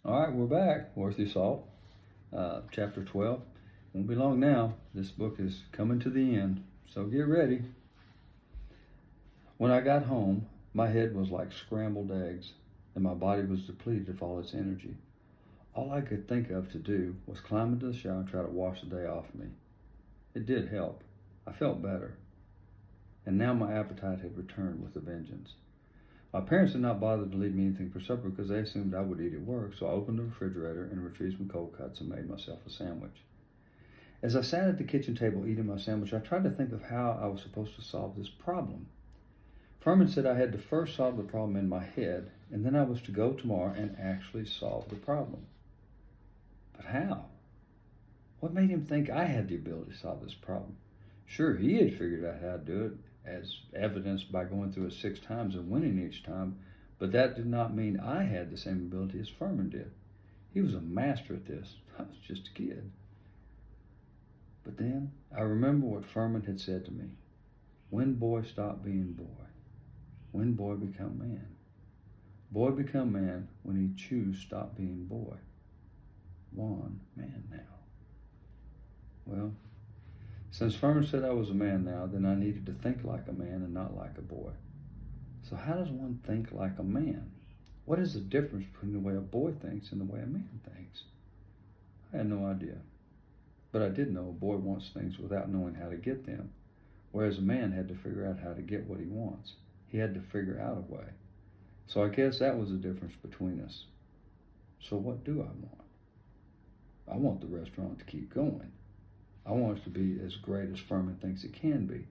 All right, we're back. Worthy Salt, chapter 12. Won't be long now. This book is coming to the end, so get ready. When I got home, my head was like scrambled eggs, and my body was depleted of all its energy. All I could think of to do was climb into the shower and try to wash the day off me. It did help. I felt better. And now my appetite had returned with a vengeance. My parents did not bother to leave me anything for supper because they assumed I would eat at work, so I opened the refrigerator and retrieved some cold cuts and made myself a sandwich. As I sat at the kitchen table eating my sandwich, I tried to think of how I was supposed to solve this problem. Furman said I had to first solve the problem in my head, and then I was to go tomorrow and actually solve the problem. But how? What made him think I had the ability to solve this problem? Sure, he had figured out how to do it, as evidenced by going through it 6 times and winning each time, but that did not mean I had the same ability as Furman did. He was a master at this. I was just a kid. But then I remember what Furman had said to me. When boy stop being boy? When boy become man? Boy become man when he choose stop being boy. One man now. Well, since Furman said I was a man now, then I needed to think like a man and not like a boy. So how does one think like a man? What is the difference between the way a boy thinks and the way a man thinks? I had no idea. But I did know a boy wants things without knowing how to get them, whereas a man had to figure out how to get what he wants. He had to figure out a way. So I guess that was the difference between us. So what do I want? I want the restaurant to keep going. I want it to be as great as Furman thinks it can be.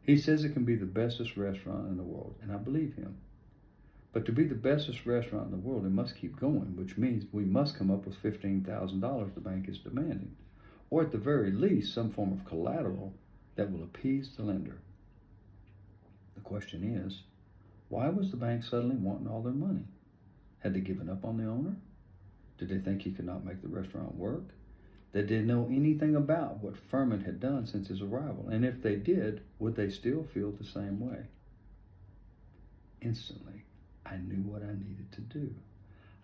He says it can be the bestest restaurant in the world, and I believe him. But to be the bestest restaurant in the world, it must keep going, which means we must come up with $15,000 the bank is demanding, or at the very least, some form of collateral that will appease the lender. The question is, why was the bank suddenly wanting all their money? Had they given up on the owner? Did they think he could not make the restaurant work? They didn't know anything about what Furman had done since his arrival, and if they did, would they still feel the same way? Instantly, I knew what I needed to do.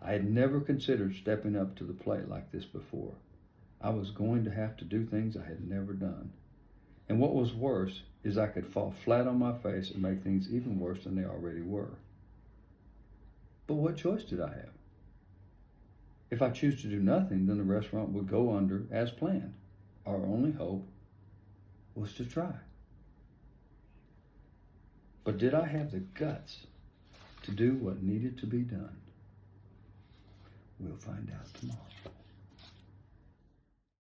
I had never considered stepping up to the plate like this before. I was going to have to do things I had never done. And what was worse is I could fall flat on my face and make things even worse than they already were. But what choice did I have? If I choose to do nothing, then the restaurant would go under as planned. Our only hope was to try. But did I have the guts to do what needed to be done? We'll find out tomorrow.